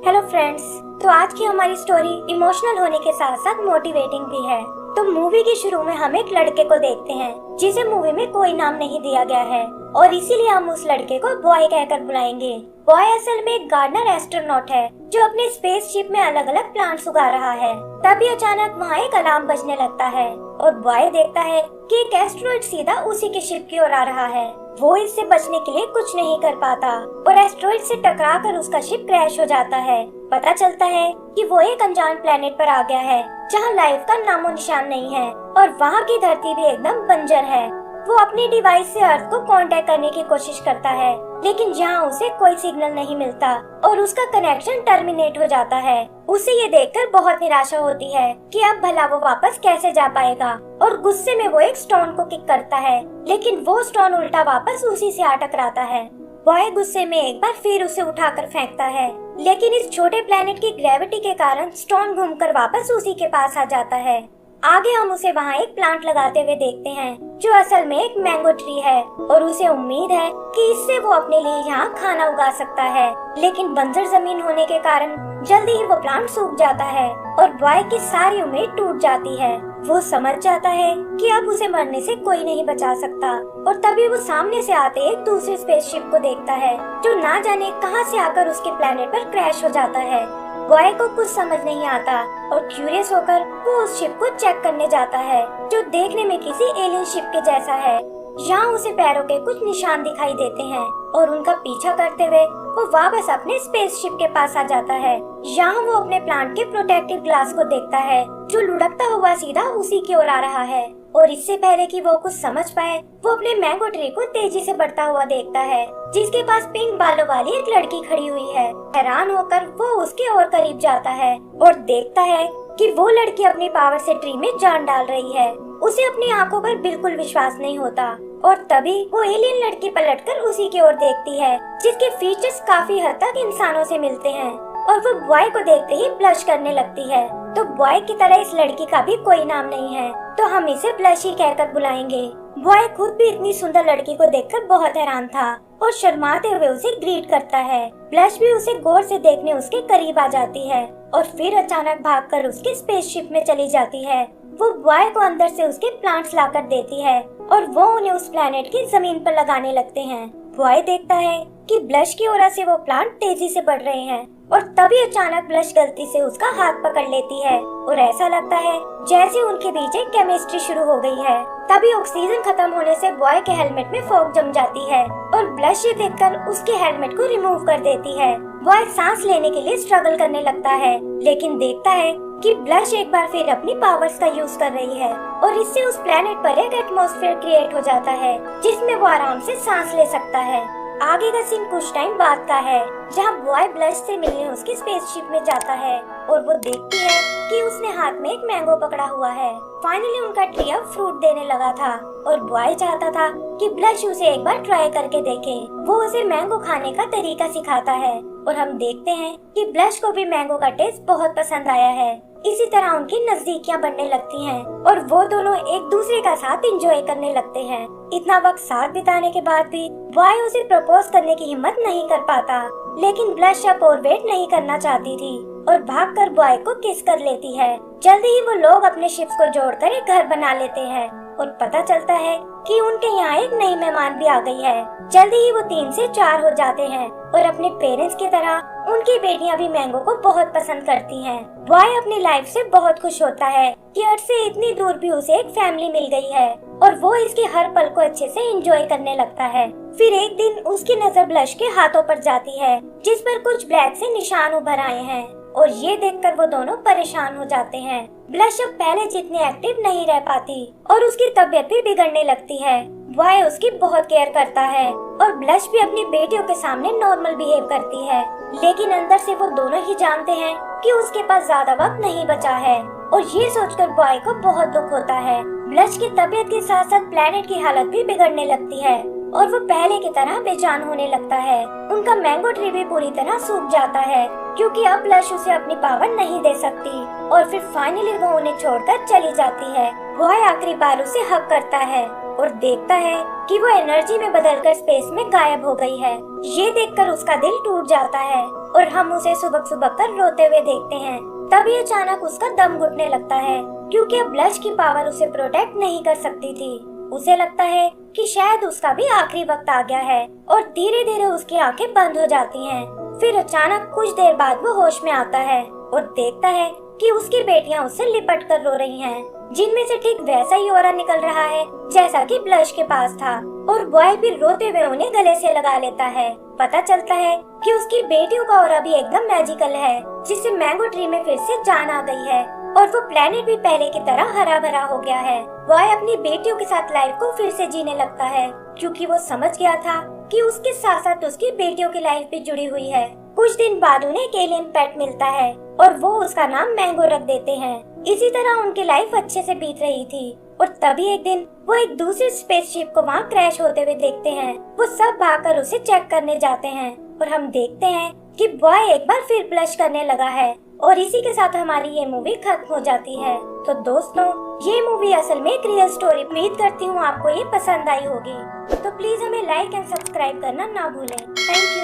Hello friends. तो आज की हमारी स्टोरी इमोशनल होने के साथ साथ मोटिवेटिंग भी है। तो मूवी के शुरू में हम एक लड़के को देखते हैं जिसे मूवी में कोई नाम नहीं दिया गया है और इसीलिए हम उस लड़के को बॉय कहकर बुलाएंगे। बॉय असल में एक गार्डनर एस्ट्रोनॉट है जो अपने स्पेसशिप में अलग अलग प्लांट्स उगा रहा है। तभी अचानक वहाँ एक अलार्म बजने लगता है और बॉय देखता है कि एक एस्ट्रॉइड सीधा उसी के शिप की ओर आ रहा है। वो इससे बचने के लिए कुछ नहीं कर पाता और एस्ट्रॉइड से टकराकर उसका शिप क्रैश हो जाता है। पता चलता है कि वो एक अनजान प्लेनेट पर आ गया है जहाँ लाइफ का नामो निशान नहीं है और वहाँ की धरती भी एकदम बंजर है। वो अपनी डिवाइस से अर्थ को कांटेक्ट करने की कोशिश करता है लेकिन जहाँ उसे कोई सिग्नल नहीं मिलता और उसका कनेक्शन टर्मिनेट हो जाता है। उसे ये देखकर बहुत निराशा होती है कि अब भला वो वापस कैसे जा पाएगा और गुस्से में वो एक स्टोन को किक करता है लेकिन वो स्टोन उल्टा वापस उसी से आ टकराता है। बॉय गुस्से में एक बार फिर उसे उठाकर फेंकता है लेकिन इस छोटे प्लेनेट की ग्रेविटी के कारण स्टोन घूमकर वापस उसी के पास आ जाता है। आगे हम उसे वहाँ एक प्लांट लगाते हुए देखते हैं जो असल में एक मैंगो ट्री है और उसे उम्मीद है कि इससे वो अपने लिए यहाँ खाना उगा सकता है। लेकिन बंजर जमीन होने के कारण जल्दी ही वो प्लांट सूख जाता है और बॉय की सारी उम्मीद टूट जाती है। वो समझ जाता है कि अब उसे मरने से कोई नहीं बचा सकता और तभी वो सामने से आते एक दूसरे स्पेसशिप को देखता है जो ना जाने कहां से आकर उसके प्लेनेट पर क्रैश हो जाता है। बॉय को कुछ समझ नहीं आता और क्यूरियस होकर वो उस शिप को चेक करने जाता है जो देखने में किसी एलियन शिप के जैसा है। यहाँ उसे पैरों के कुछ निशान दिखाई देते हैं और उनका पीछा करते हुए वो वापस अपने स्पेसशिप के पास आ जाता है। यहाँ वो अपने प्लांट के प्रोटेक्टिव ग्लास को देखता है जो लुढ़कता हुआ सीधा उसी की ओर आ रहा है और इससे पहले कि वो कुछ समझ पाए वो अपने मैंगो ट्री को तेजी से बढ़ता हुआ देखता है जिसके पास पिंक बालों वाली एक लड़की खड़ी हुई है। हैरान होकर वो उसके और करीब जाता है और देखता है कि वो लड़की अपनी पावर से ट्री में जान डाल रही है। उसे अपनी आंखों पर बिल्कुल विश्वास नहीं होता और तभी वो एलियन लड़की पलटकर उसी की ओर देखती है जिसके फीचर्स काफी हद तक इंसानों से मिलते हैं और वो बॉय को देखते ही ब्लश करने लगती है। तो बॉय की तरह इस लड़की का भी कोई नाम नहीं है तो हम इसे ब्लश ही कहकर बुलाएंगे। बॉय खुद भी इतनी सुंदर लड़की को देखकर बहुत हैरान था और शर्माते हुए उसे ग्रीट करता है। ब्लश भी उसे गौर से देखने उसके करीब आ जाती है और फिर अचानक भागकर उसके स्पेसशिप में चली जाती है। वो बॉय को अंदर से उसके प्लांट्स लाकर देती है और वो उन्हें उस प्लेनेट की जमीन पर लगाने लगते हैं। बॉय देखता है कि ब्लश की ओर से वो प्लांट तेजी से बढ़ रहे हैं और तभी अचानक ब्लश गलती से उसका हाथ पकड़ लेती है और ऐसा लगता है जैसे उनके बीच एक केमिस्ट्री शुरू हो गई है। तभी ऑक्सीजन खत्म होने से बॉय के हेलमेट में फॉग जम जाती है और ब्लश ये देखकर उसके हेलमेट को रिमूव कर देती है। बॉय सांस लेने के लिए स्ट्रगल करने लगता है लेकिन देखता है कि ब्लश एक बार फिर अपनी पावर्स का यूज कर रही है और इससे उस प्लेनेट पर एक एटमॉस्फेयर क्रिएट हो जाता है जिसमें वो आराम से सांस ले सकता है। आगे का सीन कुछ टाइम बाद का है जहाँ बॉय ब्लश से मिलने उसकी स्पेसशिप में जाता है और वो देखती है कि उसने हाथ में एक मैंगो पकड़ा हुआ है। फाइनली उनका ट्री अब फ्रूट देने लगा था और बॉय चाहता था कि ब्लश उसे एक बार ट्राई करके देखे। वो उसे मैंगो खाने का तरीका सिखाता है और हम देखते हैं कि ब्लश को भी मैंगो का टेस्ट बहुत पसंद आया है। इसी तरह उनकी नजदीकियां बढ़ने लगती हैं और वो दोनों एक दूसरे का साथ एंजॉय करने लगते हैं। इतना वक्त साथ बिताने के बाद भी बॉय उसे प्रपोज करने की हिम्मत नहीं कर पाता लेकिन ब्लश अब और वेट नहीं करना चाहती थी और भागकर बॉय को किस कर लेती है। जल्दी ही वो लोग अपने शिप्स को जोड़कर एक घर बना लेते हैं और पता चलता है कि उनके यहाँ एक नई मेहमान भी आ गई है। जल्दी ही वो 3 से 4 हो जाते हैं और अपने पेरेंट्स की तरह उनकी बेटियां भी मैंगो को बहुत पसंद करती हैं। बॉय अपनी लाइफ से बहुत खुश होता है कि अर्थ से इतनी दूर भी उसे एक फैमिली मिल गई है और वो इसके हर पल को अच्छे से एंजॉय करने लगता है। फिर एक दिन उसकी नजर ब्लश के हाथों पर जाती है जिस पर कुछ ब्लैक से निशान उभर आए हैं और ये देखकर वो दोनों परेशान हो जाते हैं। ब्लश अब पहले जितनी एक्टिव नहीं रह पाती और उसकी तबीयत भी बिगड़ने लगती है। बॉय उसकी बहुत केयर करता है और ब्लश भी अपनी बेटियों के सामने नॉर्मल बिहेव करती है लेकिन अंदर से वो दोनों ही जानते हैं कि उसके पास ज्यादा वक्त नहीं बचा है और ये सोचकर बॉय को बहुत दुख होता है। ब्लश की तबीयत के साथ साथ प्लेनेट की हालत भी बिगड़ने लगती है और वो पहले की तरह बेजान होने लगता है। उनका मैंगो ट्री भी पूरी तरह सूख जाता है क्योंकि अब ब्लश उसे अपनी पावर नहीं दे सकती और फिर फाइनली वो उन्हें छोड़कर चली जाती है। बॉय आखिरी बार उसे हग करता है और देखता है कि वो एनर्जी में बदलकर स्पेस में गायब हो गई है। ये देखकर उसका दिल टूट जाता है और हम उसे सुबह सुबह कर रोते हुए देखते हैं। तभी अचानक उसका दम घुटने लगता है क्योंकि अब ब्लश की पावर उसे प्रोटेक्ट नहीं कर सकती थी। उसे लगता है कि शायद उसका भी आखिरी वक्त आ गया है और धीरे धीरे उसकी आंखें बंद हो जाती हैं। फिर अचानक कुछ देर बाद वो होश में आता है और देखता है कि उसकी बेटियां उससे लिपट कर रो रही हैं, जिनमें से ठीक वैसा ही ऑरा निकल रहा है जैसा कि ब्लश के पास था। और बॉय भी रोते हुए उन्हें गले से लगा लेता है। पता चलता है कि उसकी बेटियों का ऑरा भी एकदम मैजिकल है, जिससे मैंगो ट्री में फिर से जान आ गई है और वो प्लेनेट भी पहले की तरह हरा भरा हो गया है। बॉय अपनी बेटियों के साथ लाइफ को फिर से जीने लगता है क्योंकि वो समझ गया था कि उसके साथ साथ उसकी बेटियों की लाइफ भी जुड़ी हुई है। कुछ दिन बाद उन्हें एक एलियन पेट मिलता है और वो उसका नाम मैंगो रख देते हैं। इसी तरह उनकी लाइफ अच्छे से बीत रही थी और तभी एक दिन वो एक दूसरे स्पेसशिप को वहाँ क्रैश होते हुए देखते हैं। वो सब भागकर उसे चेक करने जाते हैं और हम देखते हैं कि बॉय एक बार फिर ब्लश करने लगा है और इसी के साथ हमारी ये मूवी खत्म हो जाती है। तो दोस्तों, ये मूवी असल में एक रियल स्टोरी। उम्मीद करती हूँ आपको ये पसंद आई होगी। तो प्लीज हमें लाइक एंड सब्सक्राइब करना ना भूलें। Thank you.